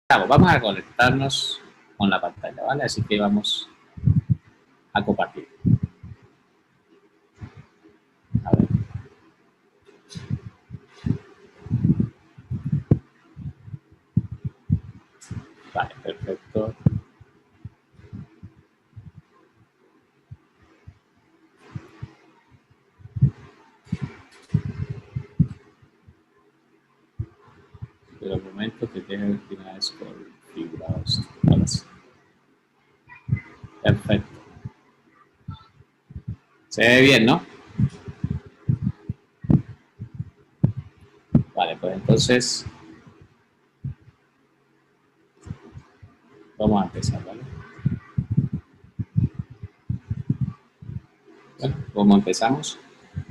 Vamos a conectarnos con la pantalla, ¿vale? Así que vamos a compartir. A ver. Vale, perfecto. Pero el momento que tiene el final es configurado esto. Ahora sí. Perfecto. Se ve bien, ¿no? Vale, pues entonces vamos a empezar, ¿vale? Bueno, ¿cómo empezamos?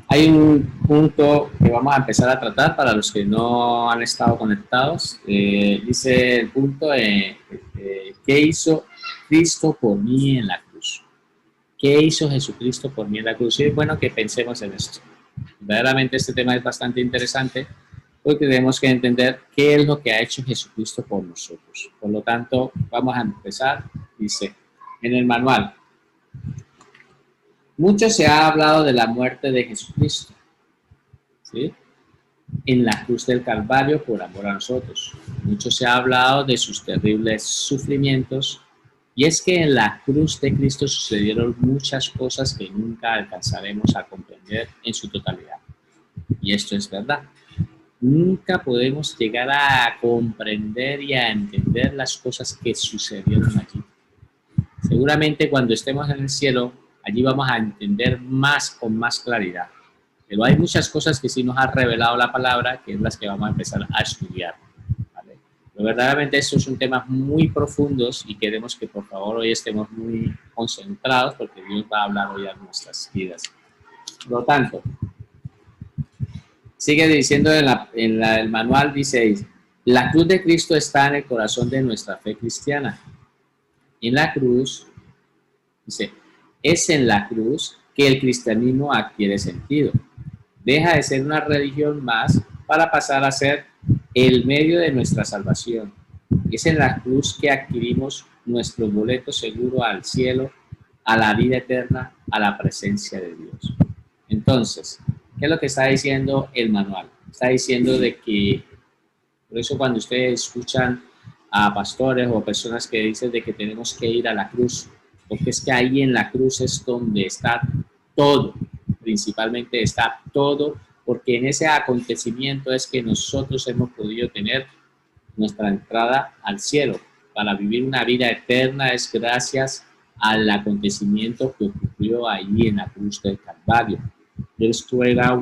Hay un punto que vamos a empezar a tratar para los que no han estado conectados. Dice el punto, ¿qué hizo Cristo por mí en la cruz? ¿Qué hizo Jesucristo por mí en la cruz? Y es bueno que pensemos en esto. Verdaderamente este tema es bastante interesante porque tenemos que entender qué es lo que ha hecho Jesucristo por nosotros. Por lo tanto, vamos a empezar. Dice, en el manual, mucho se ha hablado de la muerte de Jesucristo, ¿sí? En la cruz del Calvario por amor a nosotros. Mucho se ha hablado de sus terribles sufrimientos, y es que en la cruz de Cristo sucedieron muchas cosas que nunca alcanzaremos a comprender en su totalidad. Y esto es verdad. Nunca podemos llegar a comprender y a entender las cosas que sucedieron allí. Seguramente cuando estemos en el cielo, allí vamos a entender más con más claridad. Pero hay muchas cosas que sí nos ha revelado la palabra, que es las que vamos a empezar a estudiar, ¿vale? Pero verdaderamente estos son temas muy profundos y queremos que por favor hoy estemos muy concentrados porque Dios va a hablar hoy a nuestras vidas. Por lo tanto, sigue diciendo el manual, dice, la cruz de Cristo está en el corazón de nuestra fe cristiana. En la cruz, dice, es en la cruz que el cristianismo adquiere sentido. Deja de ser una religión más para pasar a ser el medio de nuestra salvación. Es en la cruz que adquirimos nuestro boleto seguro al cielo, a la vida eterna, a la presencia de Dios. Entonces, ¿qué es lo que está diciendo el manual? Está diciendo de que, por eso cuando ustedes escuchan a pastores o personas que dicen de que tenemos que ir a la cruz, porque es que ahí en la cruz es donde está todo, principalmente está todo, porque en ese acontecimiento es que nosotros hemos podido tener nuestra entrada al cielo. Para vivir una vida eterna es gracias al acontecimiento que ocurrió ahí en la cruz del Calvario. Esto era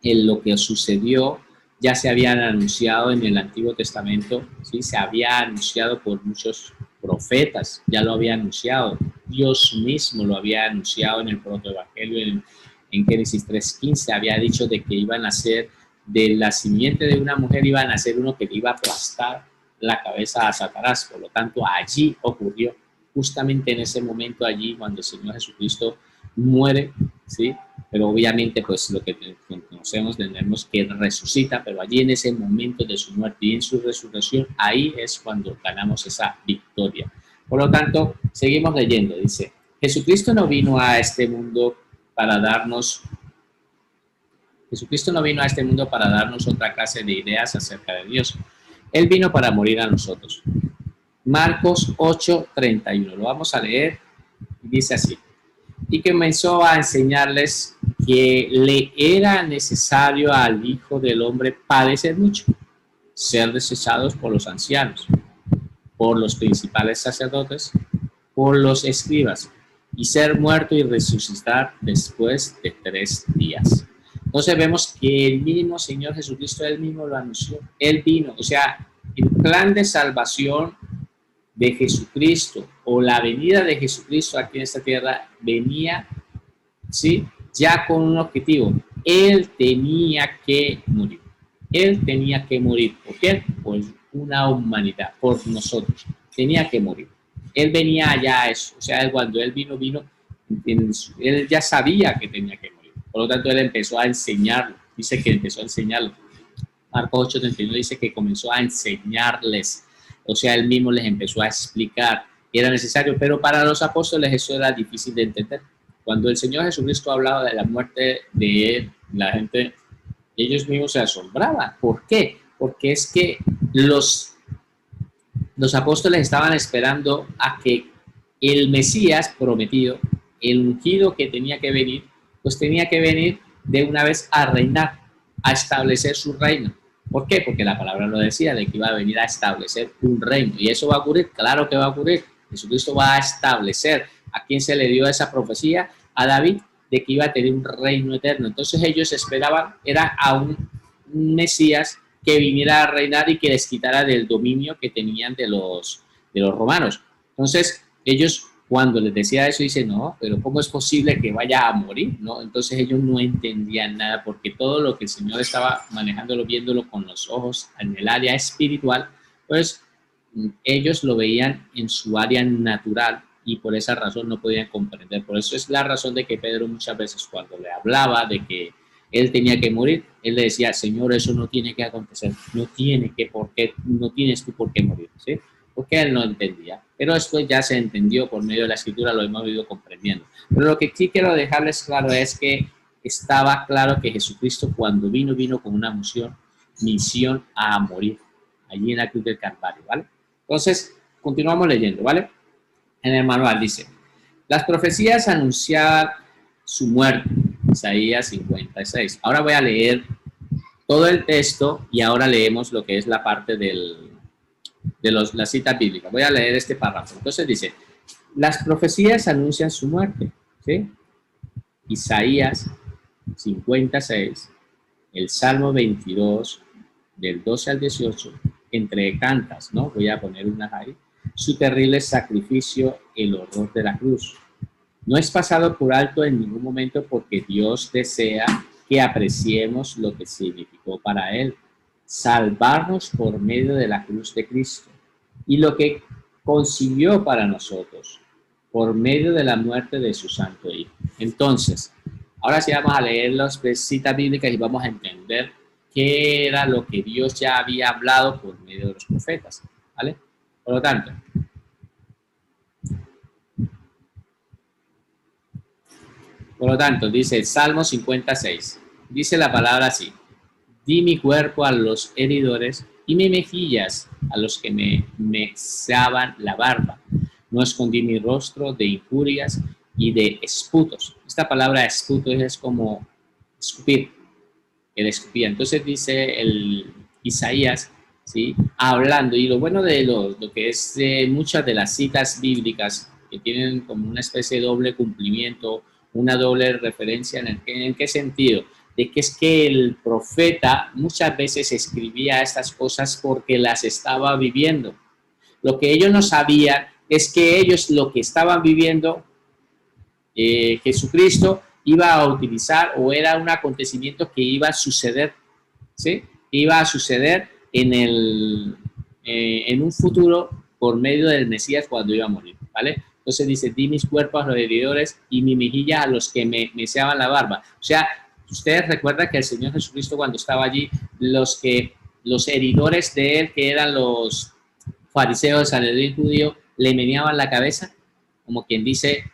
en lo que sucedió, ya se habían anunciado en el Antiguo Testamento, ¿sí? Se había anunciado por muchos profetas, ya lo había anunciado, Dios mismo lo había anunciado en el protoevangelio, en Génesis 3:15, había dicho de que iban a ser, de la simiente de una mujer iba a nacer uno que le iba a aplastar la cabeza a Satanás. Por lo tanto, allí ocurrió, justamente en ese momento allí, cuando el Señor Jesucristo muere, ¿sí? Pero obviamente, pues lo que conocemos, tenemos que resucita, pero allí en ese momento de su muerte y en su resurrección, ahí es cuando ganamos esa victoria. Por lo tanto, seguimos leyendo, dice, Jesucristo no vino a este mundo para darnos otra clase de ideas acerca de Dios. Él vino para morir a nosotros. Marcos 8:31, lo vamos a leer, dice así, y comenzó a enseñarles que le era necesario al Hijo del Hombre padecer mucho, ser desechados por los ancianos, por los principales sacerdotes, por los escribas, y ser muerto y resucitar después de 3 días. Entonces vemos que el mismo Señor Jesucristo, Él mismo lo anunció. Él vino, o sea, el plan de salvación de Jesucristo o la venida de Jesucristo aquí en esta tierra venía, ¿sí? Ya con un objetivo. Él tenía que morir. Él tenía que morir. ¿Por qué? Por una humanidad, por nosotros. Tenía que morir. Él venía allá a eso. O sea, cuando Él vino, Él ya sabía que tenía que morir. Por lo tanto, Él empezó a enseñarlo. Dice que empezó a enseñarlo. Marcos 8:31 dice que comenzó a enseñarles. O sea, él mismo les empezó a explicar que era necesario, pero para los apóstoles eso era difícil de entender. Cuando el Señor Jesucristo hablaba de la muerte de él, la gente, ellos mismos se asombraban. ¿Por qué? Porque es que los apóstoles estaban esperando a que el Mesías prometido, el ungido que tenía que venir, pues tenía que venir de una vez a reinar, a establecer su reino. ¿Por qué? Porque la palabra lo decía, de que iba a venir a establecer un reino. ¿Y eso va a ocurrir? Claro que va a ocurrir. Jesucristo va a establecer. ¿A quién se le dio esa profecía? A David, de que iba a tener un reino eterno. Entonces ellos esperaban, era a un Mesías que viniera a reinar y que les quitara del dominio que tenían de los romanos. Entonces, ellos cuando les decía eso, dicen, no, pero ¿cómo es posible que vaya a morir? ¿No? Entonces ellos no entendían nada porque todo lo que el Señor estaba manejándolo, viéndolo con los ojos en el área espiritual, pues ellos lo veían en su área natural y por esa razón no podían comprender. Por eso es la razón de que Pedro muchas veces cuando le hablaba de que él tenía que morir, él le decía, Señor, eso no tiene que acontecer, no tiene que, no tienes tú por qué morir, ¿sí? Porque él no entendía. Pero esto ya se entendió por medio de la escritura, lo hemos ido comprendiendo. Pero lo que sí quiero dejarles claro es que estaba claro que Jesucristo cuando vino con una misión a morir, allí en la cruz del Calvario, ¿vale? Entonces, continuamos leyendo, ¿vale? En el manual dice, las profecías anunciaban su muerte, Isaías 56. Ahora voy a leer todo el texto y ahora leemos lo que es la parte de la cita bíblica. Voy a leer este párrafo. Entonces dice, las profecías anuncian su muerte, ¿sí? Isaías 56, el Salmo 22, del 12 al 18, entre cantas, ¿no? Voy a poner unas ahí. Su terrible sacrificio, el horror de la cruz. No es pasado por alto en ningún momento porque Dios desea que apreciemos lo que significó para Él, salvarnos por medio de la cruz de Cristo y lo que consiguió para nosotros por medio de la muerte de su Santo Hijo. Entonces, ahora sí vamos a leer las citas bíblicas y vamos a entender qué era lo que Dios ya había hablado por medio de los profetas, ¿vale? Por lo tanto, dice el Salmo 56, dice la palabra así, di mi cuerpo a los heridores y mis mejillas a los que me mesaban la barba. No escondí mi rostro de injurias y de esputos. Esta palabra esputos es como escupir, el escupía. Entonces dice el Isaías, ¿sí? Hablando, y lo bueno de lo que es muchas de las citas bíblicas que tienen como una especie de doble cumplimiento, una doble referencia, ¿en qué sentido? De que es que el profeta muchas veces escribía estas cosas porque las estaba viviendo. Lo que ellos no sabían es que ellos lo que estaban viviendo, Jesucristo iba a utilizar o era un acontecimiento que iba a suceder, ¿sí? Iba a suceder en un futuro por medio del Mesías cuando iba a morir, ¿vale? Entonces dice, di mis cuerpos a los heridores y mi mejilla a los que me meseaban la barba. O sea, ustedes recuerdan que el Señor Jesucristo cuando estaba allí, los heridores de él, que eran los fariseos, Sanedrín judío, le meneaban la cabeza, como quien dice,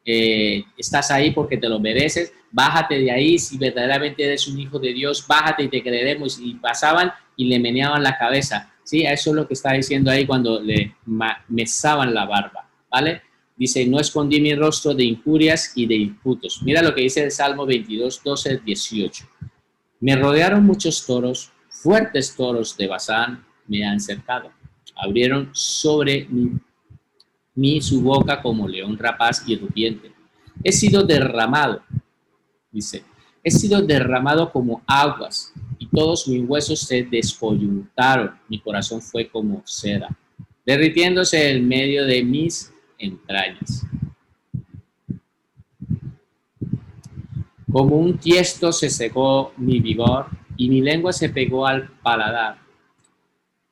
estás ahí porque te lo mereces, bájate de ahí, si verdaderamente eres un hijo de Dios, bájate y te creeremos. Y pasaban y le meneaban la cabeza, ¿sí? Eso es lo que está diciendo ahí cuando le mesaban la barba, ¿vale? Dice, no escondí mi rostro de injurias y de imputos. Mira lo que dice el Salmo 22, 12, 18. Me rodearon muchos toros, fuertes toros de Basán me han cercado. Abrieron sobre mí su boca como león rapaz y rugiente. He sido derramado, dice, he sido derramado como aguas y todos mis huesos se descoyuntaron. Mi corazón fue como seda, derritiéndose en medio de mis entrañas. Como un tiesto se secó mi vigor y mi lengua se pegó al paladar.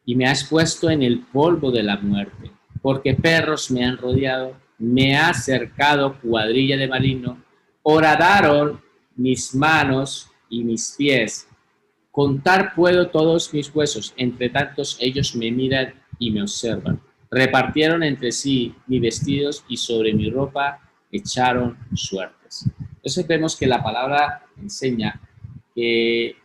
Y me has puesto en el polvo de la muerte, porque perros me han rodeado, me ha cercado cuadrilla de maligno, horadaron mis manos y mis pies. Contar puedo todos mis huesos, entre tantos ellos me miran y me observan. Repartieron entre sí mis vestidos y sobre mi ropa echaron suertes. Entonces vemos que la palabra enseña que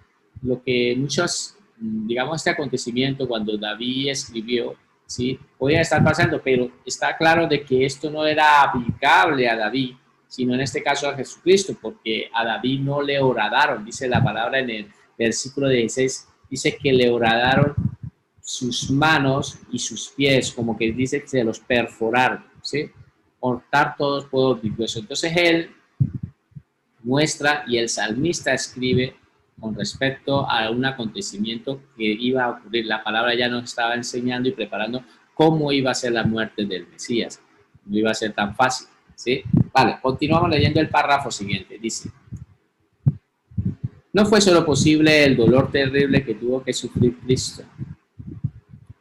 lo que muchos, digamos, este acontecimiento cuando David escribió, ¿sí? Podía estar pasando, pero está claro de que esto no era aplicable a David, sino en este caso a Jesucristo, porque a David no le horadaron, dice la palabra en el versículo 16, dice que le horadaron sus manos y sus pies, como que dice que se los perforaron, ¿sí? Cortar todos por hueso. Entonces él muestra y el salmista escribe con respecto a un acontecimiento que iba a ocurrir. La palabra ya nos estaba enseñando y preparando cómo iba a ser la muerte del Mesías. No iba a ser tan fácil, ¿sí? Vale, continuamos leyendo el párrafo siguiente. Dice, no fue solo posible el dolor terrible que tuvo que sufrir Cristo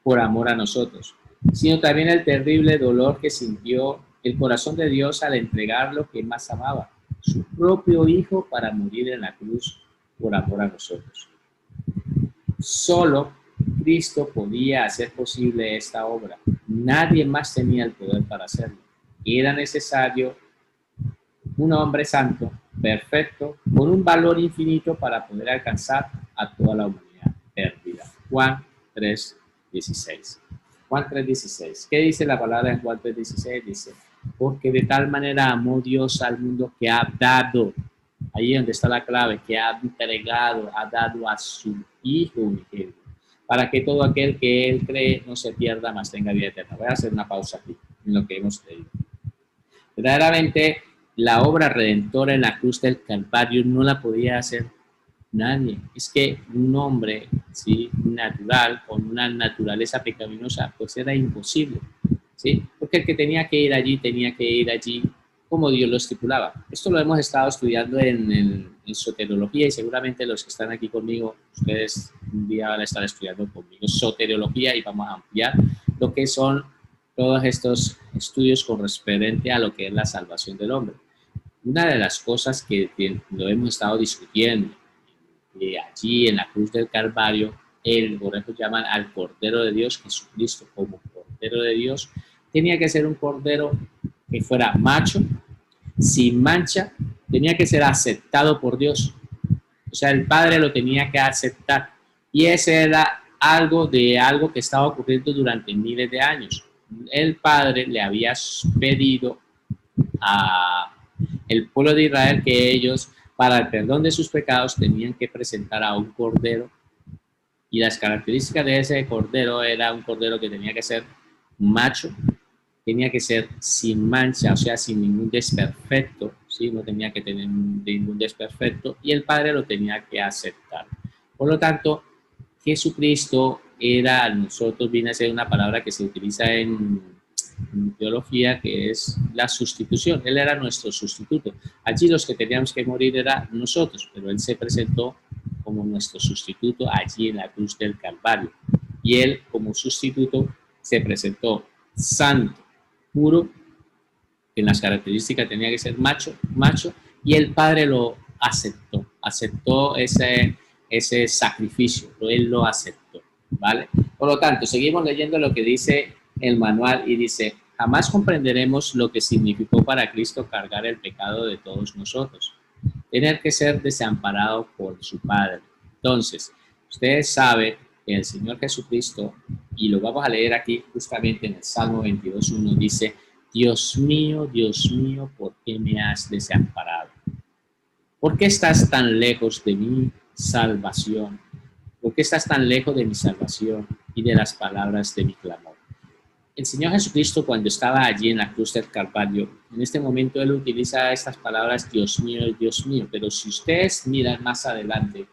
por amor a nosotros, sino también el terrible dolor que sintió el corazón de Dios al entregar lo que más amaba, su propio Hijo, para morir en la cruz por amor a nosotros. Solo Cristo podía hacer posible esta obra. Nadie más tenía el poder para hacerlo. Era necesario un hombre santo, perfecto, con un valor infinito para poder alcanzar a toda la humanidad perdida. Juan 3:16. Juan 3:16. ¿Qué dice la palabra en Juan 3:16? Dice, porque de tal manera amó Dios al mundo que ha dado, ahí donde está la clave, que ha entregado, ha dado a su Hijo unigénito, para que todo aquel que Él cree no se pierda, mas tenga vida eterna. Voy a hacer una pausa aquí en lo que hemos leído. Verdaderamente, la obra redentora en la cruz del Calvario no la podía hacer nadie. Es que un hombre, ¿sí?, natural, con una naturaleza pecaminosa, pues era imposible, ¿sí? Porque el que tenía que ir allí como Dios lo estipulaba. Esto lo hemos estado estudiando en soteriología y seguramente los que están aquí conmigo, ustedes un día van a estar estudiando conmigo soteriología y vamos a ampliar lo que son todos estos estudios con referente a lo que es la salvación del hombre. Una de las cosas que lo hemos estado discutiendo allí en la cruz del Calvario, por ejemplo, llaman al Cordero de Dios, Jesucristo como Cordero de Dios, tenía que ser un Cordero que fuera macho, sin mancha, tenía que ser aceptado por Dios. O sea, el Padre lo tenía que aceptar. Y ese era algo que estaba ocurriendo durante miles de años. El Padre le había pedido a el pueblo de Israel que ellos, para el perdón de sus pecados, tenían que presentar a un cordero, y las características de ese cordero era un cordero que tenía que ser macho, tenía que ser sin mancha, o sea, sin ningún desperfecto, ¿sí? No tenía que tener ningún desperfecto, y el Padre lo tenía que aceptar. Por lo tanto, Jesucristo era, nosotros viene a ser una palabra que se utiliza en teología, que es la sustitución. Él era nuestro sustituto. Allí los que teníamos que morir era nosotros, pero Él se presentó como nuestro sustituto allí en la cruz del Calvario. Y Él, como sustituto, se presentó santo, puro, que en las características tenía que ser macho, y el Padre lo aceptó ese sacrificio, Él lo aceptó, ¿vale? Por lo tanto, seguimos leyendo lo que dice el manual y dice, jamás comprenderemos lo que significó para Cristo cargar el pecado de todos nosotros, tener que ser desamparado por su Padre. Entonces, ustedes saben que el Señor Jesucristo, y lo vamos a leer aquí justamente en el Salmo 22:1, dice, Dios mío, ¿por qué me has desamparado? ¿Por qué estás tan lejos de mi salvación? ¿Por qué estás tan lejos de mi salvación y de las palabras de mi clamor? El Señor Jesucristo, cuando estaba allí en la cruz del Calvario, en este momento Él utiliza estas palabras, Dios mío, pero si ustedes miran más adelante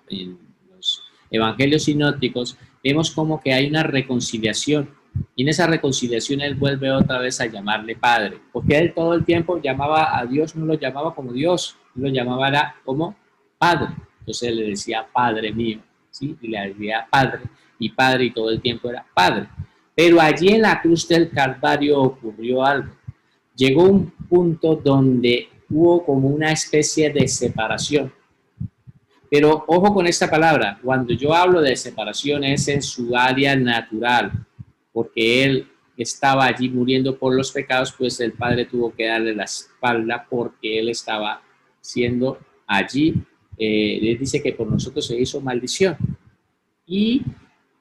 en los evangelios sinópticos, vemos como que hay una reconciliación, y en esa reconciliación Él vuelve otra vez a llamarle Padre, porque Él todo el tiempo llamaba a Dios, no lo llamaba como Dios, lo llamaba como Padre. Entonces Él le decía Padre mío, ¿sí? Y le decía Padre, y todo el tiempo era Padre. Pero allí en la cruz del Calvario ocurrió algo. Llegó un punto donde hubo como una especie de separación, Pero ojo con esta palabra, cuando yo hablo de separación es en su área natural, porque él estaba allí muriendo por los pecados, pues el Padre tuvo que darle la espalda porque él estaba siendo allí. Él dice que por nosotros se hizo maldición. Y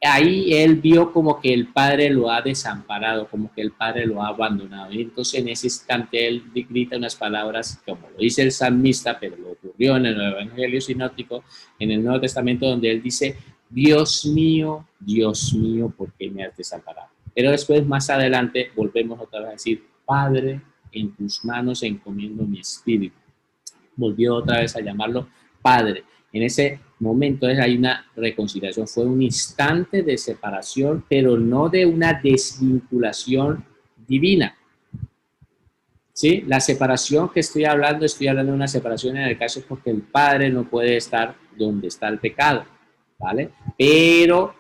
ahí él vio como que el Padre lo ha desamparado, como que el Padre lo ha abandonado. Y entonces en ese instante él grita unas palabras, como lo dice el salmista, pero lo ocurrió en el Evangelio sinóptico, en el Nuevo Testamento, donde él dice, Dios mío, ¿por qué me has desamparado? Pero después, más adelante, volvemos otra vez a decir, Padre, en tus manos encomiendo mi espíritu. Volvió otra vez a llamarlo Padre. En ese momento hay una reconciliación, fue un instante de separación, pero no de una desvinculación divina. ¿Sí? La separación que estoy hablando de una separación en el caso es porque el Padre no puede estar donde está el pecado, ¿vale? Pero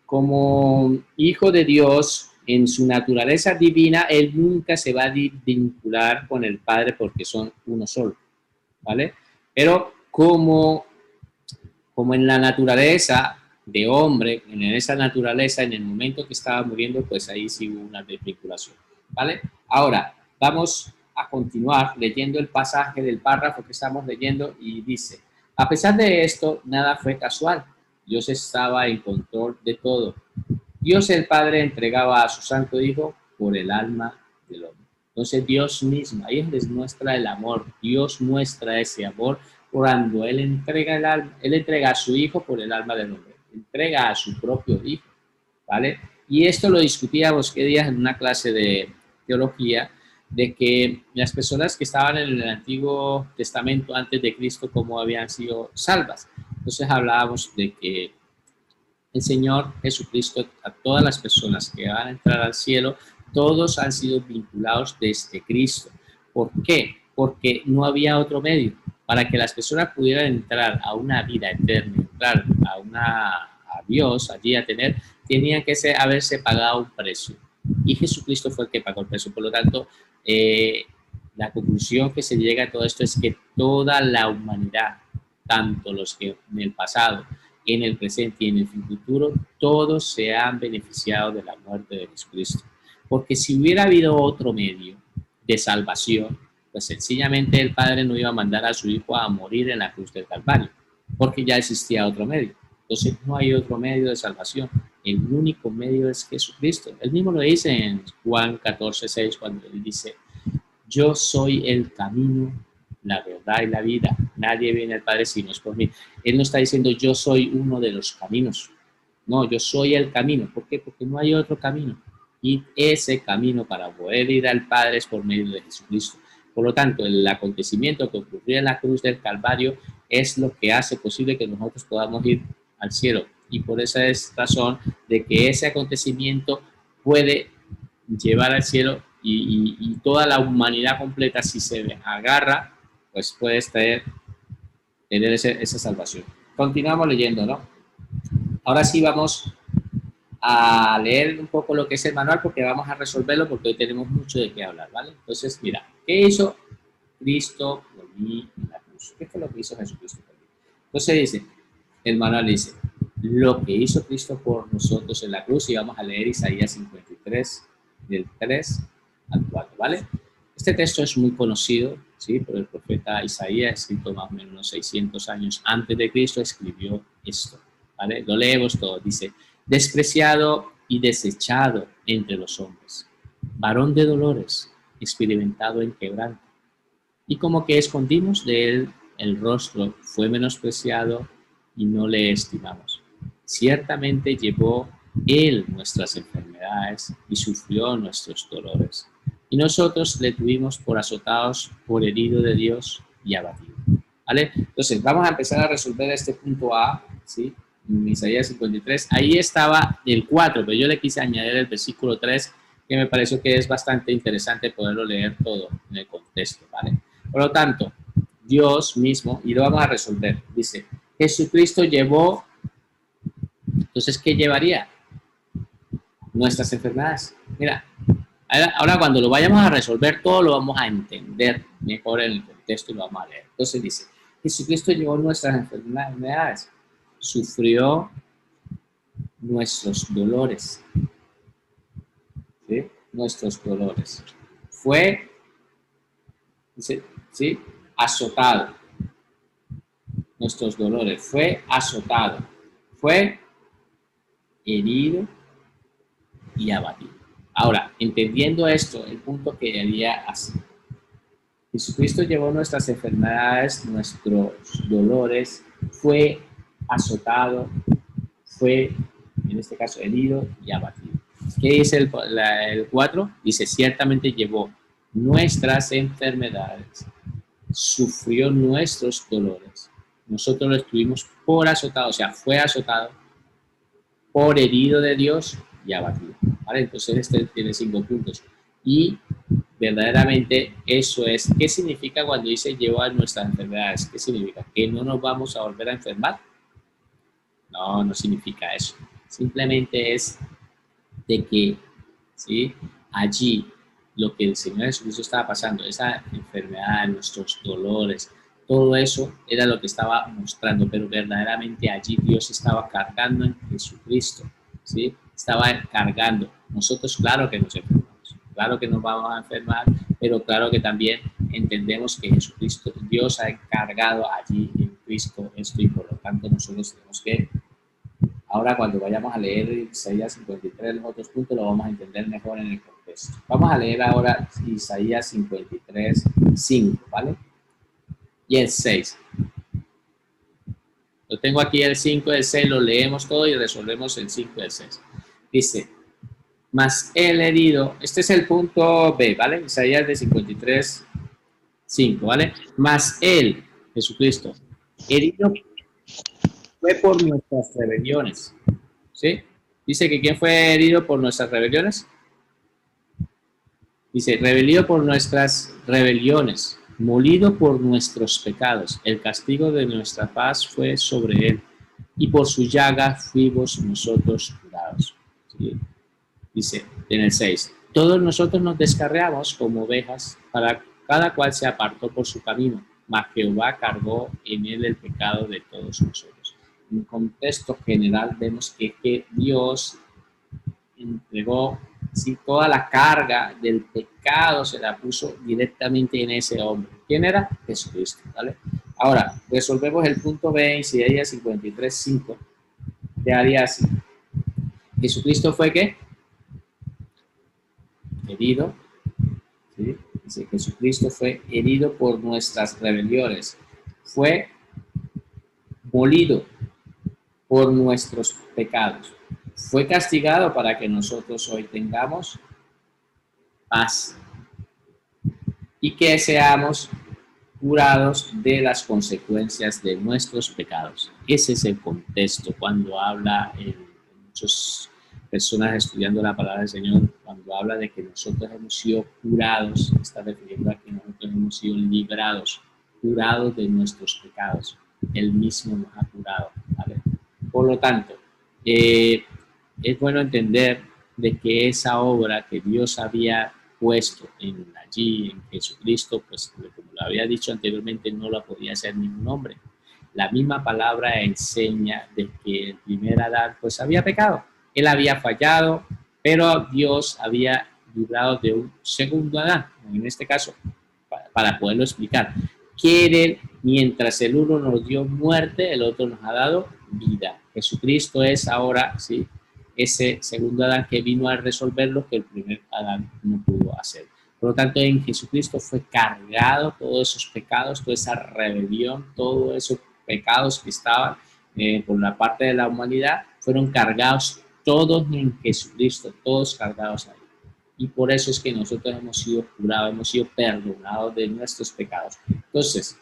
como hijo de Dios, en su naturaleza divina, él nunca se va a vincular con el Padre porque son uno solo, ¿vale? Pero como en la naturaleza de hombre, en esa naturaleza, en el momento que estaba muriendo, pues ahí sí hubo una desvinculación, ¿vale? Ahora, vamos a continuar leyendo el pasaje del párrafo que estamos leyendo y dice, a pesar de esto, nada fue casual. Dios estaba en control de todo. Dios el Padre entregaba a su Santo Hijo por el alma del hombre. Entonces Dios mismo, ahí es donde muestra el amor. Dios muestra ese amor cuando Él entrega el alma, Él entrega a su Hijo por el alma del hombre. Entrega a su propio Hijo, ¿vale? Y esto lo discutíamos qué días en una clase de teología, de que las personas que estaban en el Antiguo Testamento antes de Cristo, cómo habían sido salvas. Entonces hablábamos de que el Señor Jesucristo, a todas las personas que van a entrar al cielo, todos han sido vinculados desde Cristo. ¿Por qué? Porque no había otro medio. Para que las personas pudieran entrar a una vida eterna, entrar a Dios, allí a tener, tenían que haberse pagado un precio. Y Jesucristo fue el que pagó el precio. Por lo tanto, la conclusión que se llega a todo esto es que toda la humanidad, tanto los que en el pasado, en el presente y en el futuro, todos se han beneficiado de la muerte de Jesucristo. Porque si hubiera habido otro medio de salvación, pues sencillamente el Padre no iba a mandar a su Hijo a morir en la cruz del Calvario, porque ya existía otro medio. Entonces no hay otro medio de salvación. El único medio es Jesucristo. Él mismo lo dice en Juan 14:6, cuando él dice, yo soy el camino, la verdad y la vida. Nadie viene al Padre si no es por mí. Él no está diciendo yo soy uno de los caminos. No, yo soy el camino. ¿Por qué? Porque no hay otro camino. Y ese camino para poder ir al Padre es por medio de Jesucristo. Por lo tanto, el acontecimiento que ocurrió en la cruz del Calvario es lo que hace posible que nosotros podamos ir al cielo. Y por esa es razón de que ese acontecimiento puede llevar al cielo y toda la humanidad completa, si se agarra, pues puedes tener esa salvación. Continuamos leyendo, ¿no? Ahora sí vamos a leer un poco lo que es el manual porque vamos a resolverlo porque hoy tenemos mucho de qué hablar, ¿vale? Entonces, mira, ¿qué hizo Cristo por mí en la cruz? ¿Qué fue lo que hizo Jesucristo por mí? Entonces dice, el manual dice, lo que hizo Cristo por nosotros en la cruz, y vamos a leer Isaías 53, del 3 al 4, ¿vale? Este texto es muy conocido, ¿sí? Por el profeta Isaías, escrito más o menos unos 600 años antes de Cristo, escribió esto, ¿vale? Lo leemos todo, dice, despreciado y desechado entre los hombres, varón de dolores, experimentado en quebranto, y como que escondimos de él el rostro, fue menospreciado y no le estimamos. Ciertamente llevó él nuestras enfermedades y sufrió nuestros dolores. Y nosotros le tuvimos por azotados, por herido de Dios y abatido. ¿Vale? Entonces, vamos a empezar a resolver este punto A, ¿sí? En Isaías 53. Ahí estaba el 4, pero yo le quise añadir el versículo 3, que me pareció que es bastante interesante poderlo leer todo en el contexto, ¿vale? Por lo tanto, Dios mismo, y lo vamos a resolver, dice, Jesucristo llevó, entonces, ¿qué llevaría? Nuestras enfermedades. Mira, ahora cuando lo vayamos a resolver todo lo vamos a entender mejor en el contexto y lo vamos a leer. Entonces dice, Jesucristo llevó nuestras enfermedades, sufrió nuestros dolores, ¿sí? Nuestros dolores. Fue, ¿sí? Azotado, nuestros dolores. Fue azotado, fue herido y abatido. Ahora, entendiendo esto, el punto que quería hacer. Jesucristo llevó nuestras enfermedades, nuestros dolores, fue azotado, fue, en este caso, herido y abatido. ¿Qué dice el 4? Dice, ciertamente llevó nuestras enfermedades, sufrió nuestros dolores. Nosotros lo estuvimos por azotado, o sea, fue azotado, por herido de Dios y abatido. ¿Vale? Entonces este tiene 5 puntos. Y verdaderamente eso es, ¿qué significa cuando dice llevar nuestras enfermedades? ¿Qué significa? ¿Que no nos vamos a volver a enfermar? No, no significa eso. Simplemente es de que, ¿sí? Allí lo que el Señor Jesucristo estaba pasando, esa enfermedad, nuestros dolores, todo eso era lo que estaba mostrando, pero verdaderamente allí Dios estaba cargando en Jesucristo, ¿sí? Estaba cargando. Nosotros, claro que nos enfermamos, claro que nos vamos a enfermar, pero claro que también entendemos que Jesucristo, Dios ha encargado allí en Cristo esto y por lo tanto nosotros tenemos que. Ahora, cuando vayamos a leer Isaías 53, los otros puntos, lo vamos a entender mejor en el contexto. Vamos a leer ahora Isaías 53, 5, ¿vale? Y el 6. Lo tengo aquí el 5 y el 6, lo leemos todo y resolvemos el 5 y el 6. Dice, mas el herido, este es el punto B, ¿vale? Isaías de 53, 5, ¿vale? Mas él, Jesucristo, herido fue por nuestras rebeliones, ¿sí? Dice que ¿quién fue herido por nuestras rebeliones? Dice, rebelido por nuestras rebeliones, molido por nuestros pecados. El castigo de nuestra paz fue sobre él, y por su llaga fuimos nosotros curados. ¿Sí? Dice en el 6, todos nosotros nos descarriamos como ovejas, para cada cual se apartó por su camino, mas Jehová cargó en él el pecado de todos nosotros. En un contexto general vemos que Dios entregó, ¿sí? Toda la carga del pecado se la puso directamente en ese hombre. ¿Quién era? Jesucristo, ¿vale? Ahora, resolvemos el punto B, Isaías 53, 5. Te haría así. Jesucristo fue ¿qué? Herido, ¿sí? Dice, Jesucristo fue herido por nuestras rebeliones. Fue molido por nuestros pecados. Fue castigado para que nosotros hoy tengamos paz y que seamos curados de las consecuencias de nuestros pecados. Ese es el contexto cuando habla muchas personas estudiando la palabra del Señor, cuando habla de que nosotros hemos sido curados, está refiriendo a que nosotros hemos sido librados, curados de nuestros pecados. Él mismo nos ha curado, ¿vale? Por lo tanto, es bueno entender de que esa obra que Dios había puesto allí en Jesucristo, pues como lo había dicho anteriormente, no la podía hacer ningún hombre. La misma palabra enseña de que el primer Adán pues había pecado, él había fallado, pero Dios había librado de un segundo Adán, en este caso, para poderlo explicar. Quiere, mientras el uno nos dio muerte, el otro nos ha dado vida. Jesucristo es ahora, ¿sí?, ese segundo Adán que vino a resolver lo que el primer Adán no pudo hacer. Por lo tanto, en Jesucristo fue cargado todos esos pecados, toda esa rebelión, todos esos pecados que estaban por la parte de la humanidad, fueron cargados todos en Jesucristo, todos cargados ahí. Y por eso es que nosotros hemos sido curados, hemos sido perdonados de nuestros pecados. Entonces,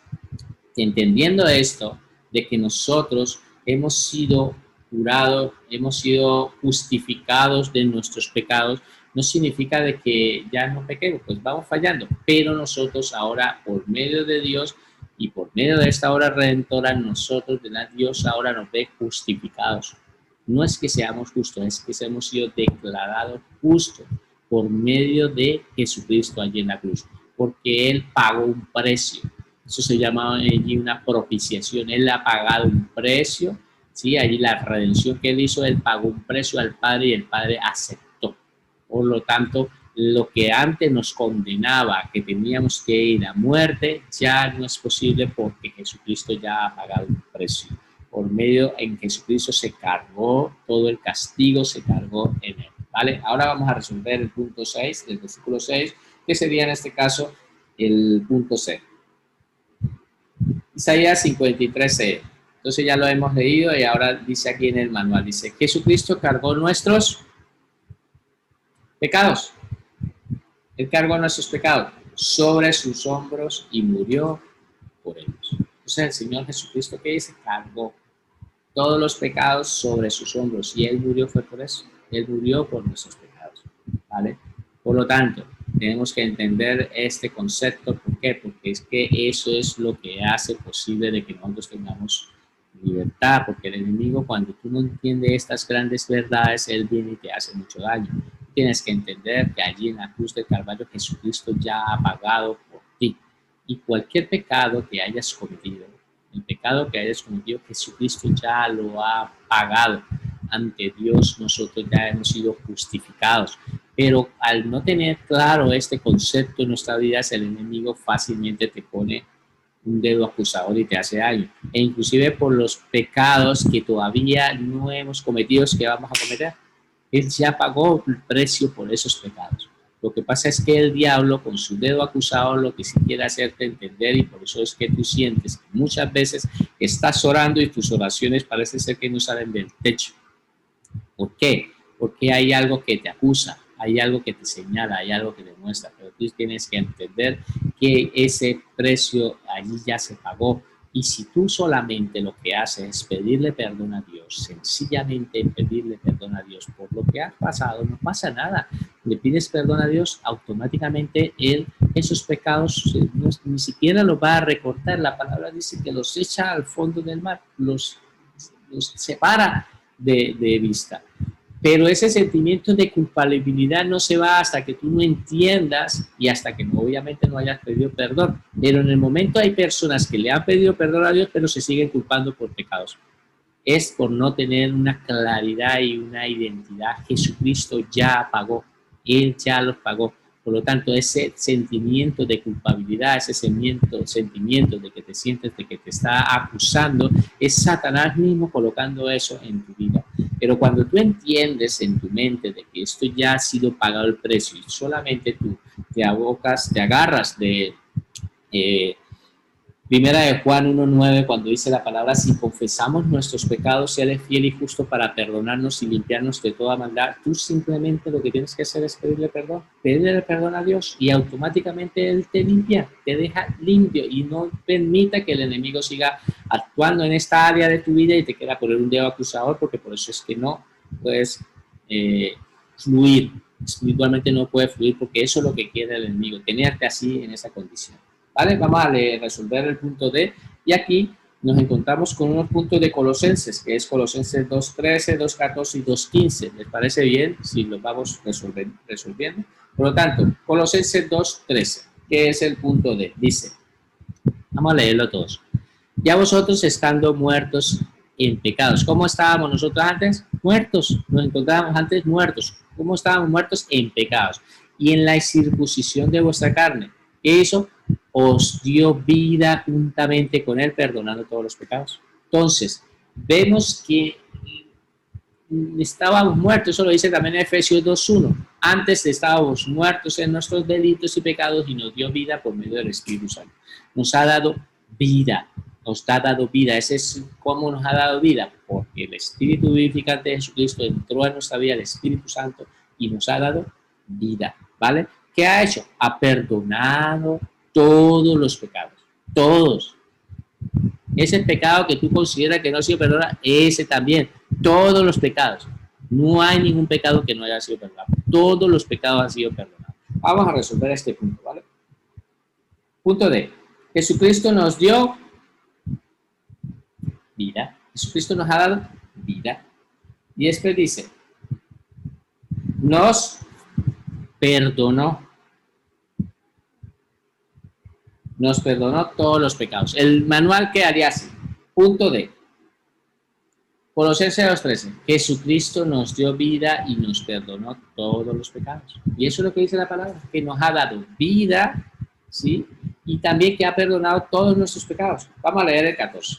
entendiendo esto, de que nosotros hemos sido curados, hemos sido justificados de nuestros pecados, no significa de que ya no pequemos, pues vamos fallando, pero nosotros ahora, por medio de Dios y por medio de esta obra redentora, nosotros, Dios ahora nos ve justificados. No es que seamos justos, es que hemos sido declarados justos por medio de Jesucristo allí en la cruz, porque Él pagó un precio. Eso se llama allí una propiciación. Él ha pagado un precio, ¿sí? Allí la redención que él hizo, él pagó un precio al Padre y el Padre aceptó. Por lo tanto, lo que antes nos condenaba, que teníamos que ir a muerte, ya no es posible porque Jesucristo ya ha pagado un precio. Por medio en Jesucristo se cargó todo el castigo, se cargó en él. ¿Vale? Ahora vamos a resolver el punto 6 del versículo 6, que sería en este caso el punto C. Isaías 53:6. Entonces ya lo hemos leído y ahora dice aquí en el manual, dice, Jesucristo cargó nuestros pecados. Él cargó nuestros pecados sobre sus hombros y murió por ellos. Entonces el Señor Jesucristo, ¿qué dice? Cargó todos los pecados sobre sus hombros y Él murió fue por eso. Él murió por nuestros pecados, ¿vale? Por lo tanto, tenemos que entender este concepto. ¿Por qué? Porque es que eso es lo que hace posible de que nosotros tengamos libertad, porque el enemigo, cuando tú no entiendes estas grandes verdades, él viene y te hace mucho daño. Tienes que entender que allí en la cruz del Calvario Jesucristo ya ha pagado por ti. Y cualquier pecado que hayas cometido, el pecado que hayas cometido, Jesucristo ya lo ha pagado. Ante Dios nosotros ya hemos sido justificados. Pero al no tener claro este concepto en nuestra vida, el enemigo fácilmente te pone un dedo acusador y te hace daño. E inclusive por los pecados que todavía no hemos cometido, que vamos a cometer. Él ya pagó el precio por esos pecados. Lo que pasa es que el diablo con su dedo acusador lo que sí quiere hacerte entender, y por eso es que tú sientes que muchas veces estás orando y tus oraciones parece ser que no salen del techo. ¿Por qué? Porque hay algo que te acusa, hay algo que te señala, hay algo que te muestra, pero tú tienes que entender que ese precio allí ya se pagó. Y si tú solamente lo que haces es pedirle perdón a Dios, sencillamente pedirle perdón a Dios por lo que ha pasado, no pasa nada. Le pides perdón a Dios, automáticamente Él esos pecados ni siquiera los va a recortar. La palabra dice que los echa al fondo del mar, los separa de vista. Pero ese sentimiento de culpabilidad no se va hasta que tú no entiendas y hasta que obviamente no hayas pedido perdón. Pero en el momento hay personas que le han pedido perdón a Dios, pero se siguen culpando por pecados. Es por no tener una claridad y una identidad. Jesucristo ya pagó, Él ya los pagó. Por lo tanto, ese sentimiento de culpabilidad, ese sentimiento de que te sientes, de que te está acusando, es Satanás mismo colocando eso en tu vida. Pero cuando tú entiendes en tu mente de que esto ya ha sido pagado el precio y solamente tú te agarras de Primera de Juan 1:9, cuando dice la palabra, si confesamos nuestros pecados, Él es fiel y justo para perdonarnos y limpiarnos de toda maldad. Tú simplemente lo que tienes que hacer es pedirle perdón a Dios y automáticamente Él te limpia, te deja limpio y no permita que el enemigo siga actuando en esta área de tu vida y te quiera poner un dedo acusador, porque por eso es que no puedes fluir, espiritualmente no puedes fluir, porque eso es lo que quiere el enemigo, tenerte así en esa condición. ¿Vale? Vamos a resolver el punto D y aquí nos encontramos con unos puntos de Colosenses, que es Colosenses 2:13, 2:14 y 2:15. ¿Les parece bien si los vamos resolviendo? Por lo tanto, Colosenses 2:13, que es el punto D, dice, vamos a leerlo todos. Ya vosotros estando muertos en pecados. ¿Cómo estábamos nosotros antes? Muertos. Nos encontrábamos antes muertos. ¿Cómo estábamos muertos? En pecados. Y en la circuncisión de vuestra carne. ¿Qué hizo? Os dio vida juntamente con Él, perdonando todos los pecados. Entonces, vemos que estábamos muertos, eso lo dice también en Efesios 2:1. Antes estábamos muertos en nuestros delitos y pecados y nos dio vida por medio del Espíritu Santo. Nos ha dado vida, nos ha dado vida. Ese es cómo nos ha dado vida, porque el Espíritu vivificante de Jesucristo entró en nuestra vida, el Espíritu Santo, y nos ha dado vida, ¿vale? ¿Qué ha hecho? Ha perdonado todos los pecados, todos. Ese pecado que tú consideras que no ha sido perdonado, ese también, todos los pecados. No hay ningún pecado que no haya sido perdonado. Todos los pecados han sido perdonados. Vamos a resolver este punto, ¿vale? Punto D. Jesucristo nos dio vida. Jesucristo nos ha dado vida. Y después dice, nos perdonó. nos perdonó todos los pecados. El manual quedaría así. Punto D. Colosenses 2:13. Jesucristo nos dio vida y nos perdonó todos los pecados. Y eso es lo que dice la palabra, que nos ha dado vida, ¿sí? Y también que ha perdonado todos nuestros pecados. Vamos a leer el 14.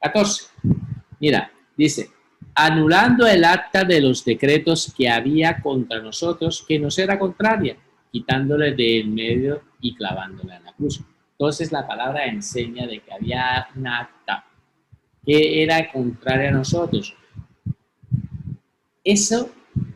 14. Mira, dice, anulando el acta de los decretos que había contra nosotros, que nos era contraria, quitándole de en medio y clavándola en la cruz. Entonces la palabra enseña de que había un acta que era contraria a nosotros. Eso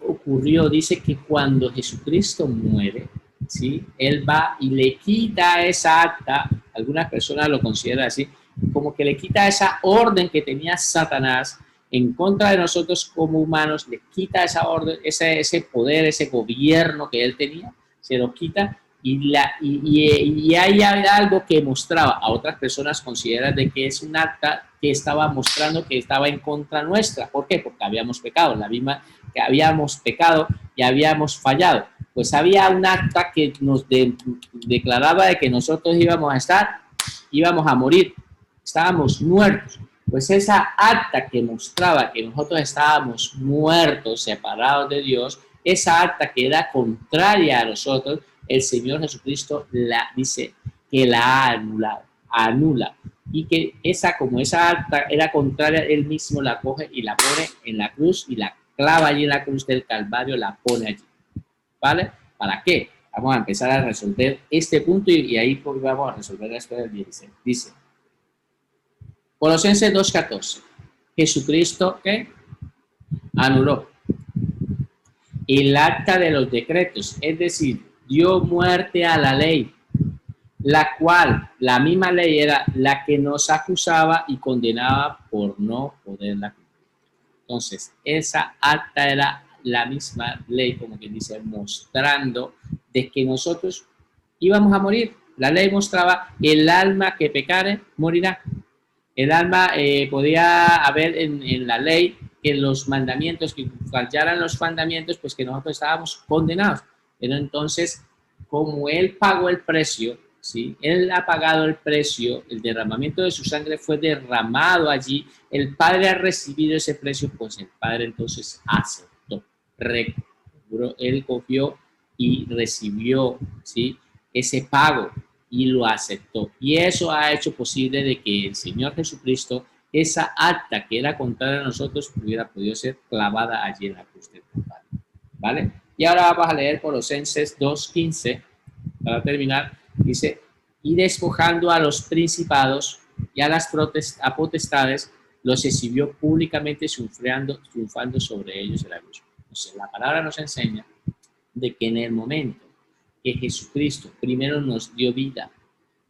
ocurrió, dice que cuando Jesucristo muere, ¿sí? Él va y le quita esa acta, algunas personas lo consideran así, como que le quita esa orden que tenía Satanás en contra de nosotros como humanos, le quita esa orden, ese poder, ese gobierno que él tenía, se lo quita y hay algo que mostraba a otras personas, consideran de que es un acta que estaba mostrando que estaba en contra nuestra. ¿Por qué? Porque habíamos pecado, la misma que habíamos pecado y habíamos fallado. Pues había un acta que nos declaraba de que nosotros íbamos a morir, estábamos muertos. Pues esa acta que mostraba que nosotros estábamos muertos, separados de Dios, esa acta que era contraria a nosotros, el Señor Jesucristo dice que la ha anulado, anula. Y que como esa acta era contraria, él mismo la coge y la pone en la cruz y la clava allí en la cruz del Calvario, la pone allí. ¿Vale? ¿Para qué? Vamos a empezar a resolver este punto y ahí vamos a resolver después del 16. Dice, Colosenses 2:14, Jesucristo, ¿qué? Anuló el acta de los decretos, es decir, dio muerte a la ley, la cual, la misma ley era la que nos acusaba y condenaba por no poderla cumplir. Entonces, esa acta era la misma ley, como que dice, mostrando de que nosotros íbamos a morir. La ley mostraba el alma que pecare morirá. El alma podía haber en la ley que los mandamientos, que fallaran los mandamientos, pues que nosotros estábamos condenados. Pero entonces, como Él pagó el precio, ¿sí? Él ha pagado el precio, el derramamiento de su sangre fue derramado allí, el Padre ha recibido ese precio, pues el Padre entonces aceptó, recobró, Él cogió y recibió, ¿sí? Ese pago y lo aceptó. Y eso ha hecho posible de que el Señor Jesucristo, esa acta que era contraria a nosotros, hubiera podido ser clavada allí en la cruz del Calvario. ¿Vale? Y ahora vamos a leer Colosenses 2:15, para terminar, dice, y despojando a los principados y a las potestades, los exhibió públicamente triunfando sobre ellos en la cruz. Entonces, la palabra nos enseña de que en el momento que Jesucristo primero nos dio vida,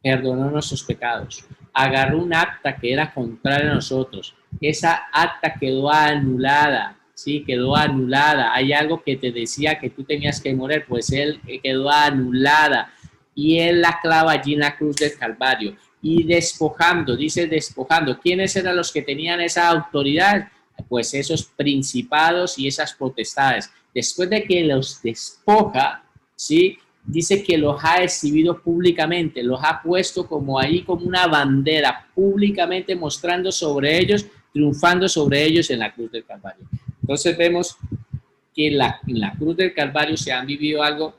perdonó nuestros pecados, agarró un acta que era contraria a nosotros, esa acta quedó anulada, ¿sí? Quedó anulada. Hay algo que te decía que tú tenías que morir, pues él quedó anulada y él la clava allí en la cruz del Calvario. Y despojando, dice despojando, ¿quiénes eran los que tenían esa autoridad? Pues esos principados y esas potestades. Después de que los despoja, ¿sí? Dice que los ha exhibido públicamente, los ha puesto como ahí como una bandera, públicamente mostrando sobre ellos, triunfando sobre ellos en la cruz del Calvario. Entonces vemos que en la cruz del Calvario se han vivido algo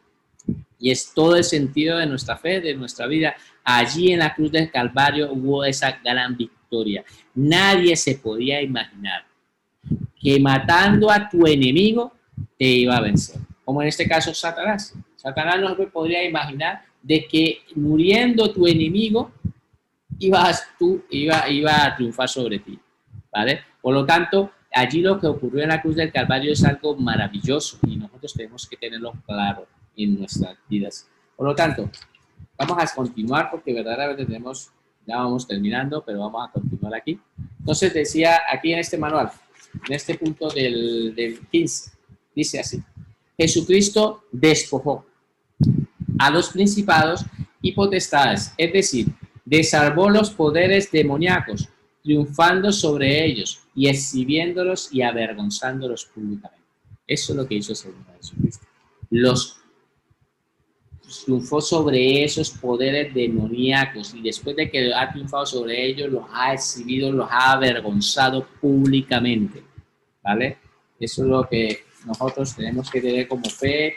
y es todo el sentido de nuestra fe, de nuestra vida. Allí en la cruz del Calvario hubo esa gran victoria. Nadie se podía imaginar que matando a tu enemigo te iba a vencer. Como en este caso Satanás. Satanás no se podría imaginar de que muriendo tu enemigo iba a triunfar sobre ti, ¿vale? Por lo tanto, allí lo que ocurrió en la cruz del Calvario es algo maravilloso y nosotros tenemos que tenerlo claro en nuestras vidas. Por lo tanto, vamos a continuar porque verdaderamente ya vamos terminando, pero vamos a continuar aquí. Entonces decía aquí en este manual, en este punto del 15, dice así, Jesucristo despojó a los principados y potestades, es decir, desarmó los poderes demoníacos, triunfando sobre ellos y exhibiéndolos y avergonzándolos públicamente. Eso es lo que hizo el Señor Jesucristo. Los triunfó sobre esos poderes demoníacos y después de que ha triunfado sobre ellos, los ha exhibido, los ha avergonzado públicamente, ¿vale? Eso es lo que nosotros tenemos que tener como fe.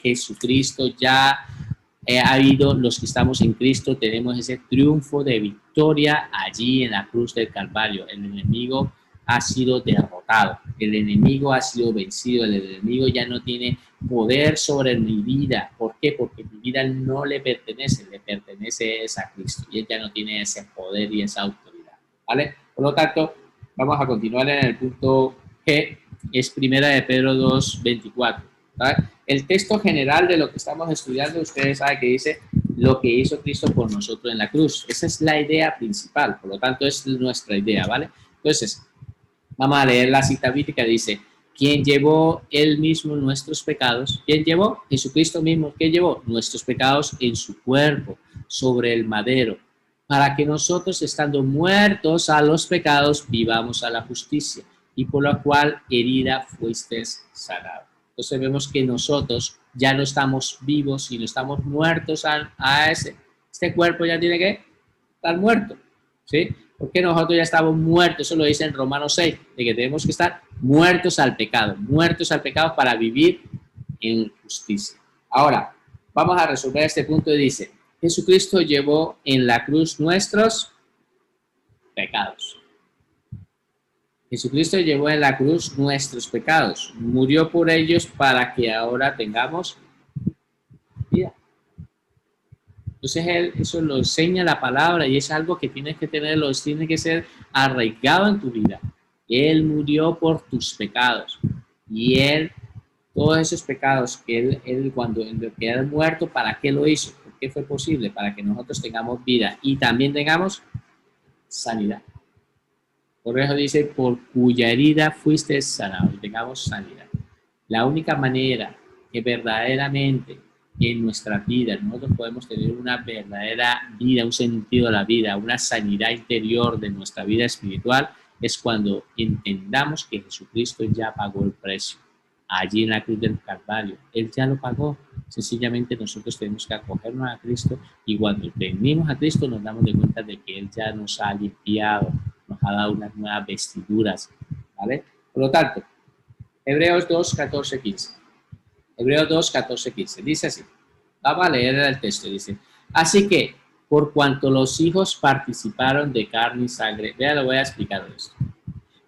Jesucristo ya ha habido, los que estamos en Cristo, tenemos ese triunfo de victoria allí en la cruz del Calvario. El enemigo ha sido derrotado, el enemigo ha sido vencido, el enemigo ya no tiene poder sobre mi vida. ¿Por qué? Porque mi vida no le pertenece a Cristo y él ya no tiene ese poder y esa autoridad, ¿vale? Por lo tanto, vamos a continuar en el punto G, es primera de Pedro 2:24, ¿vale? El texto general de lo que estamos estudiando, ustedes saben que dice lo que hizo Cristo por nosotros en la cruz. Esa es la idea principal, por lo tanto es nuestra idea, ¿vale? Entonces, vamos a leer la cita bíblica, dice, ¿quién llevó él mismo nuestros pecados? ¿Quién llevó? Jesucristo mismo. ¿Quién llevó? Nuestros pecados en su cuerpo, sobre el madero, para que nosotros, estando muertos a los pecados, vivamos a la justicia, y por la cual herida fuisteis sanado. Entonces vemos que nosotros ya no estamos vivos, sino estamos muertos a este cuerpo ya tiene que estar muerto, ¿sí? Porque nosotros ya estamos muertos, eso lo dice en Romanos 6, de que tenemos que estar muertos al pecado para vivir en justicia. Ahora, vamos a resolver este punto y dice, Jesucristo llevó en la cruz nuestros pecados. Jesucristo llevó en la cruz nuestros pecados, murió por ellos para que ahora tengamos vida. Entonces eso lo enseña la palabra y es algo que tienes que tenerlo, tiene que ser arraigado en tu vida. Él murió por tus pecados y todos esos pecados que él cuando quedó muerto, ¿para qué lo hizo? ¿Por qué fue posible? Para que nosotros tengamos vida y también tengamos sanidad. Por eso dice, por cuya herida fuiste sanado y tengamos sanidad. La única manera que verdaderamente en nuestra vida nosotros podemos tener una verdadera vida, un sentido de la vida, una sanidad interior de nuestra vida espiritual, es cuando entendamos que Jesucristo ya pagó el precio. Allí en la cruz del Calvario, Él ya lo pagó. Sencillamente nosotros tenemos que acogernos a Cristo y cuando venimos a Cristo nos damos de cuenta de que Él ya nos ha limpiado, nos ha dado unas nuevas vestiduras, ¿vale? Por lo tanto, Hebreos 2, 14, 15. Hebreos 2, 14, 15. Dice así. Vamos a leer el texto. Dice, así que, por cuanto los hijos participaron de carne y sangre, vean, lo voy a explicar esto.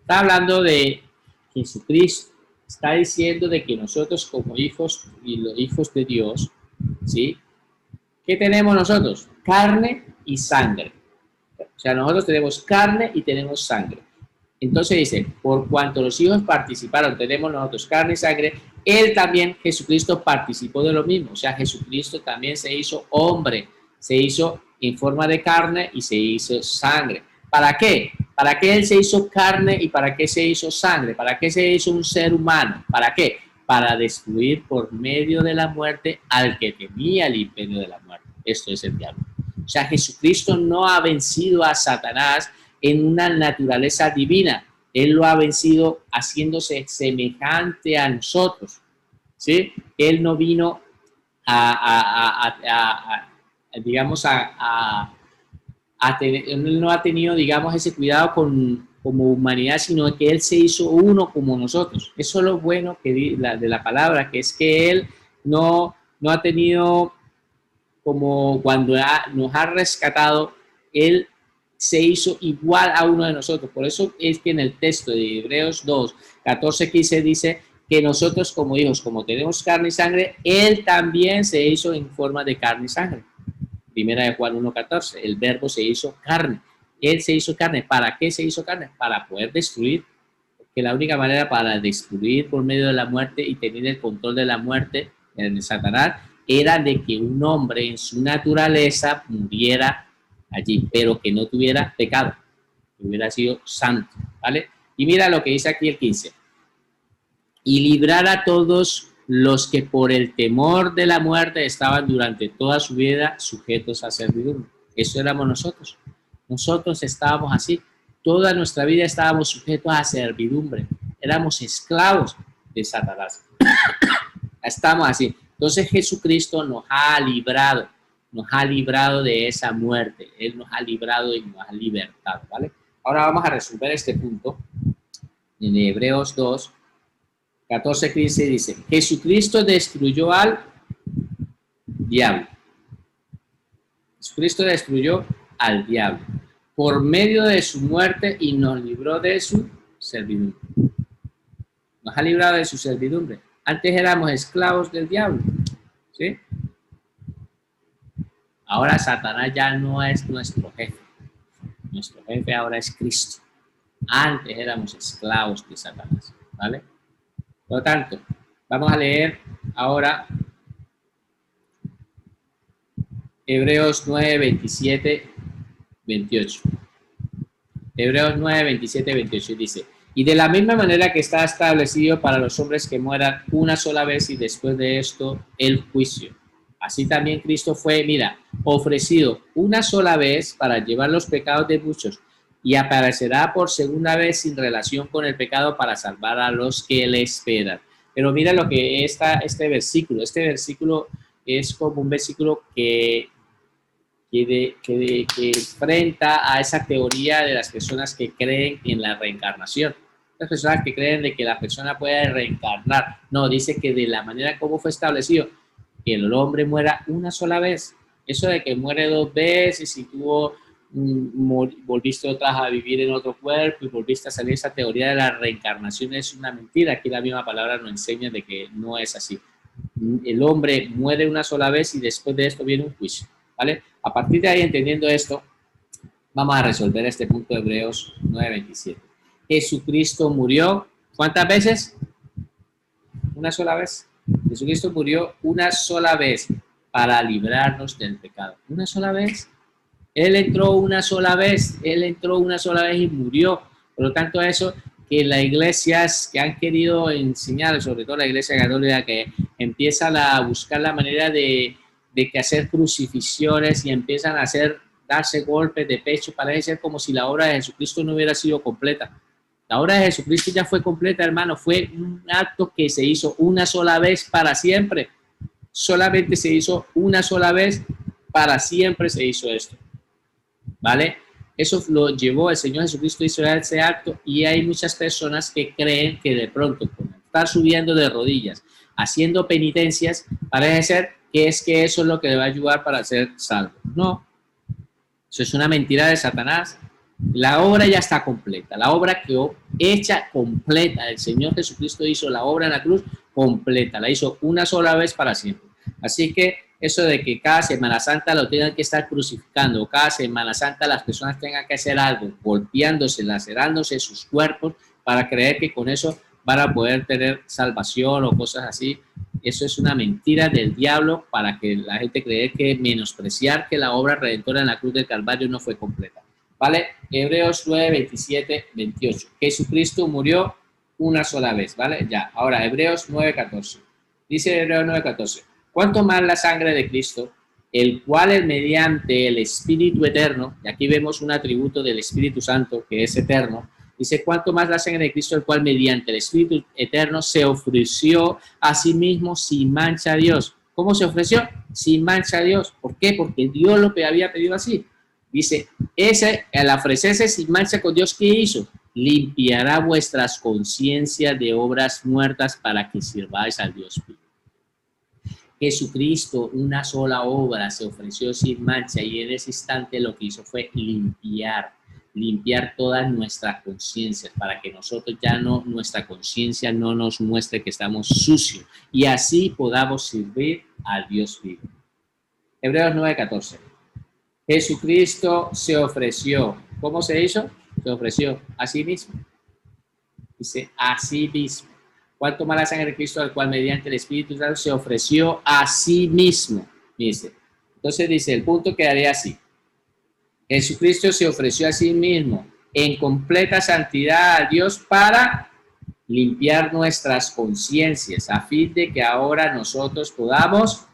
Está hablando de Jesucristo. Está diciendo de que nosotros como hijos y los hijos de Dios, ¿sí? ¿Qué tenemos nosotros? Carne y sangre. O sea, nosotros tenemos carne y tenemos sangre. Entonces dice, por cuanto los hijos participaron, tenemos nosotros carne y sangre, Él también, Jesucristo, participó de lo mismo. O sea, Jesucristo también se hizo hombre, se hizo en forma de carne y se hizo sangre. ¿Para qué? ¿Para qué Él se hizo carne y para qué se hizo sangre? ¿Para qué se hizo un ser humano? ¿Para qué? Para destruir por medio de la muerte al que tenía el imperio de la muerte. Esto es el diablo. O sea, Jesucristo no ha vencido a Satanás en una naturaleza divina. Él lo ha vencido haciéndose semejante a nosotros, ¿sí? Él no vino él no ha tenido, digamos, ese cuidado como humanidad, sino que Él se hizo uno como nosotros. Eso es lo bueno de la palabra, que es que Él no ha tenido, como cuando nos ha rescatado, Él se hizo igual a uno de nosotros. Por eso es que en el texto de Hebreos 2, 14, 15 dice que nosotros como hijos, como tenemos carne y sangre, Él también se hizo en forma de carne y sangre. Primera de Juan 1, 14, el verbo se hizo carne. Él se hizo carne. ¿Para qué se hizo carne? Para poder destruir. Porque la única manera para destruir por medio de la muerte y tener el control de la muerte de Satanás era de que un hombre en su naturaleza muriera allí, pero que no tuviera pecado, que hubiera sido santo, ¿vale? Y mira lo que dice aquí el 15. Y librar a todos los que por el temor de la muerte estaban durante toda su vida sujetos a servidumbre. Eso éramos nosotros. Nosotros estábamos así. Toda nuestra vida estábamos sujetos a servidumbre. Éramos esclavos de Satanás. Estamos así. Entonces Jesucristo nos ha librado de esa muerte. Él nos ha librado y nos ha libertado, ¿vale? Ahora vamos a resolver este punto. En Hebreos 2, 14, 15 dice, Jesucristo destruyó al diablo. Jesucristo destruyó al diablo por medio de su muerte y nos libró de su servidumbre. Nos ha librado de su servidumbre. Antes éramos esclavos del diablo, ¿sí? Ahora Satanás ya no es nuestro jefe. Nuestro jefe ahora es Cristo. Antes éramos esclavos de Satanás, ¿vale? Por lo tanto, vamos a leer ahora Hebreos 9, 27, 28. Hebreos 9, 27, 28 dice, y de la misma manera que está establecido para los hombres que mueran una sola vez y después de esto el juicio. Así también Cristo fue, mira, ofrecido una sola vez para llevar los pecados de muchos y aparecerá por segunda vez sin relación con el pecado para salvar a los que le esperan. Pero mira lo que está este versículo. Este versículo es como un versículo que enfrenta a esa teoría de las personas que creen en la reencarnación. Las personas que creen de que la persona puede reencarnar. No, dice que de la manera como fue establecido, que el hombre muera una sola vez. Eso de que muere dos veces y tú volviste otras a vivir en otro cuerpo y volviste a salir, esa teoría de la reencarnación es una mentira. Aquí la misma palabra nos enseña de que no es así. El hombre muere una sola vez y después de esto viene un juicio, ¿vale? A partir de ahí, entendiendo esto, vamos a resolver este punto de Hebreos 9:27. Jesucristo murió, ¿cuántas veces? Una sola vez. Jesucristo murió una sola vez para librarnos del pecado. Una sola vez. Él entró una sola vez y murió. Por lo tanto, eso que las iglesias que han querido enseñar, sobre todo la iglesia católica, que empiezan a buscar la manera de que hacer crucifixiones y empiezan a darse golpes de pecho, parece ser como si la obra de Jesucristo no hubiera sido completa. La obra de Jesucristo ya fue completa, hermano. Fue un acto que se hizo una sola vez para siempre. Solamente se hizo una sola vez, para siempre se hizo esto, ¿vale? Eso lo llevó el Señor Jesucristo, hizo ese acto, y hay muchas personas que creen que de pronto, por estar subiendo de rodillas, haciendo penitencias, parece ser que eso es lo que le va a ayudar para ser salvo. No, eso es una mentira de Satanás. La obra ya está completa, la obra quedó hecha completa. El Señor Jesucristo hizo la obra en la cruz completa, la hizo una sola vez para siempre. Así que eso de que cada Semana Santa lo tengan que estar crucificando, cada Semana Santa las personas tengan que hacer algo, golpeándose, lacerándose sus cuerpos para creer que con eso van a poder tener salvación o cosas así, eso es una mentira del diablo para que la gente cree que menospreciar que la obra redentora en la cruz del Calvario no fue completa. ¿Vale? Hebreos 9, 27, 28. Jesucristo murió una sola vez, ¿vale? Ya. Ahora, Hebreos 9, 14. Dice Hebreos 9, 14. ¿Cuánto más la sangre de Cristo, el cual es mediante el Espíritu eterno, y aquí vemos un atributo del Espíritu Santo que es eterno, dice, ¿cuánto más la sangre de Cristo, el cual mediante el Espíritu eterno se ofreció a sí mismo sin mancha a Dios? ¿Cómo se ofreció? Sin mancha a Dios. ¿Por qué? Porque Dios lo había pedido así. Dice, al ofrecerse sin mancha con Dios, ¿qué hizo? Limpiará vuestras conciencias de obras muertas para que sirváis al Dios vivo. Jesucristo, una sola obra, se ofreció sin mancha y en ese instante lo que hizo fue limpiar todas nuestras conciencias para que nosotros ya no, nuestra conciencia no nos muestre que estamos sucios y así podamos servir al Dios vivo. Hebreos 9:14. Jesucristo se ofreció. ¿Cómo se hizo? Se ofreció a sí mismo. Dice, a sí mismo. ¿Cuánto más la sangre de Cristo, al cual mediante el Espíritu Santo se ofreció a sí mismo? Dice. Entonces dice, el punto quedaría así. Jesucristo se ofreció a sí mismo en completa santidad a Dios para limpiar nuestras conciencias, a fin de que ahora nosotros podamos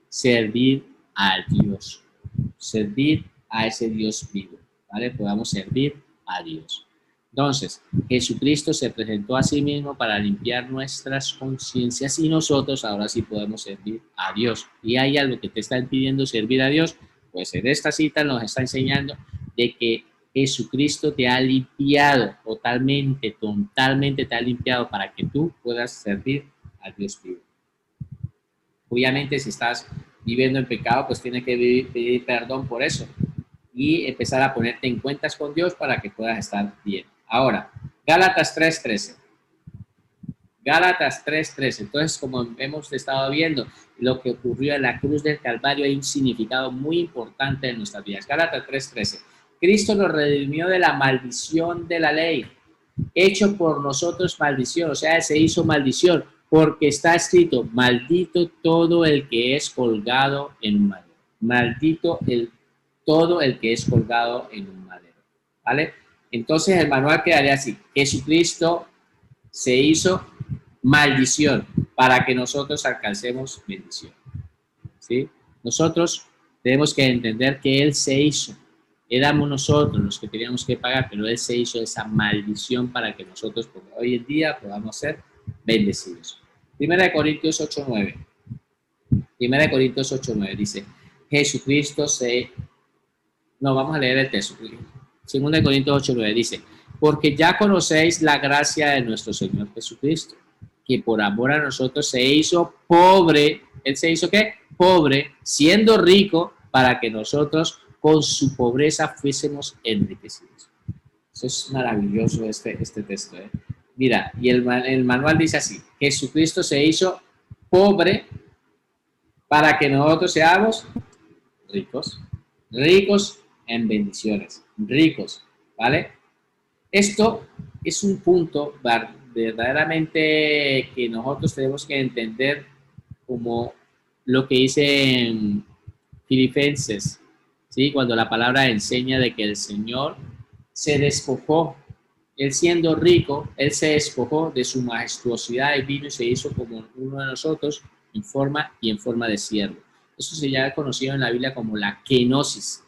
servir al Dios. Servir a ese Dios vivo, ¿vale? Podamos servir a Dios. Entonces, Jesucristo se presentó a sí mismo para limpiar nuestras conciencias y nosotros ahora sí podemos servir a Dios. Y hay algo que te está impidiendo servir a Dios, pues en esta cita nos está enseñando de que Jesucristo te ha limpiado totalmente te ha limpiado para que tú puedas servir a Dios vivo. Obviamente, si estás viviendo en pecado, pues tienes que pedir perdón por eso y empezar a ponerte en cuentas con Dios para que puedas estar bien. Ahora, Gálatas 3:13. Gálatas 3:13. Entonces, como hemos estado viendo, lo que ocurrió en la cruz del Calvario hay un significado muy importante en nuestras vidas. Gálatas 3:13. Cristo nos redimió de la maldición de la ley, hecho por nosotros maldición, o sea, se hizo maldición, porque está escrito, maldito todo el que es colgado en un madero. Maldito todo el que es colgado en un madero. ¿Vale? Entonces el manual quedaría así: Jesucristo se hizo maldición para que nosotros alcancemos bendición. ¿Sí? Nosotros tenemos que entender que Él se hizo. Éramos nosotros los que teníamos que pagar, pero Él se hizo esa maldición para que nosotros hoy en día podamos ser bendecidos. Primera de Corintios 8:9. Primera de Corintios 8:9 dice, Jesucristo se... No, vamos a leer el texto. Segunda de Corintios 8:9 dice, porque ya conocéis la gracia de nuestro Señor Jesucristo, que por amor a nosotros se hizo pobre. ¿Él se hizo qué? Pobre, siendo rico, para que nosotros con su pobreza fuésemos enriquecidos. Eso es maravilloso este texto. Mira, y el manual dice así, Jesucristo se hizo pobre para que nosotros seamos ricos, ricos en bendiciones, ricos, ¿vale? Esto es un punto verdaderamente que nosotros tenemos que entender como lo que dice en Filipenses, ¿sí? Cuando la palabra enseña de que el Señor se despojó, Él siendo rico, Él se despojó de su majestuosidad y vino y se hizo como uno de nosotros en forma de siervo. Eso se llama conocido en la Biblia como la kenosis.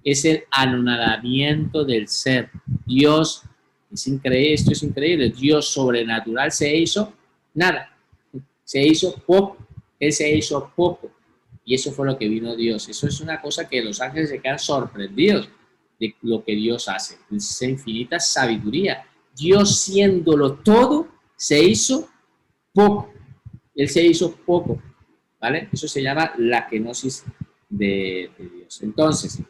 Es el anonadamiento del ser. Dios, es increíble, esto es increíble, Dios sobrenatural se hizo nada, se hizo poco, Él se hizo poco. Y eso fue lo que vino Dios. Eso es una cosa que los ángeles se quedan sorprendidos de lo que Dios hace. Esa infinita sabiduría. Dios siéndolo todo, se hizo poco. Él se hizo poco. ¿Vale? Eso se llama la kenosis de Dios. Entonces,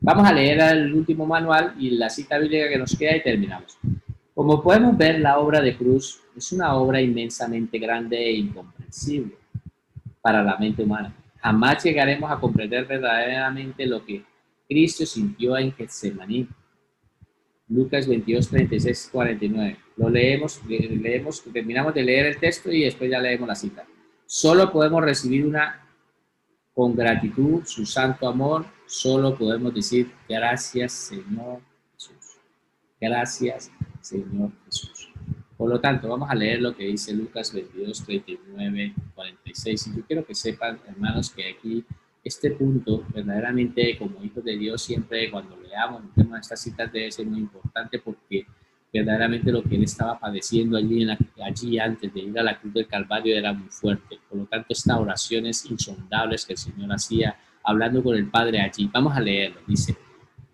vamos a leer el último manual y la cita bíblica que nos queda y terminamos. Como podemos ver, la obra de cruz es una obra inmensamente grande e incomprensible para la mente humana. Jamás llegaremos a comprender verdaderamente lo que Cristo sintió en Getsemaní. Lucas 22, 36, 49. Lo leemos, terminamos de leer el texto y después ya leemos la cita. Solo podemos recibir con gratitud su santo amor, solo podemos decir gracias Señor Jesús. Gracias Señor Jesús. Por lo tanto, vamos a leer lo que dice Lucas 22, 39, 46. Y yo quiero que sepan, hermanos, que aquí este punto, verdaderamente, como hijos de Dios, siempre cuando leamos estas citas debe ser muy importante porque verdaderamente lo que él estaba padeciendo allí antes de ir a la cruz del Calvario era muy fuerte. Por lo tanto, estas oraciones insondables que el Señor hacía, hablando con el Padre allí. Vamos a leerlo. Dice,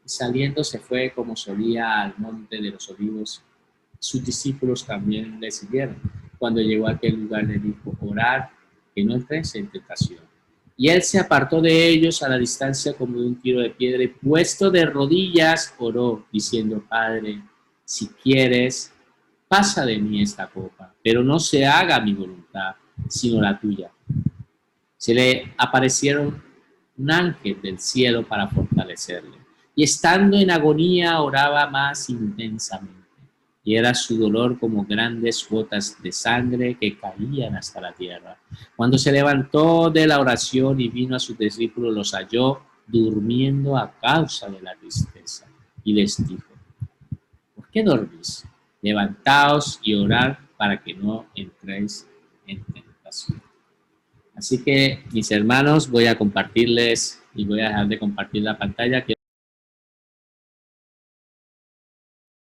saliendo se fue como solía al monte de los olivos. Sus discípulos también le siguieron. Cuando llegó a aquel lugar le dijo, orad, que no entréis en tentación. Y él se apartó de ellos a la distancia como de un tiro de piedra y puesto de rodillas oró, diciendo, Padre, si quieres, pasa de mí esta copa, pero no se haga mi voluntad, sino la tuya. Se le aparecieron un ángel del cielo para fortalecerle. Y estando en agonía oraba más intensamente. Y era su dolor como grandes gotas de sangre que caían hasta la tierra. Cuando se levantó de la oración y vino a sus discípulos, los halló durmiendo a causa de la tristeza. Y les dijo, ¿por qué dormís? Levantaos y orad para que no entréis en tentación. Así que, mis hermanos, voy a compartirles y voy a dejar de compartir la pantalla.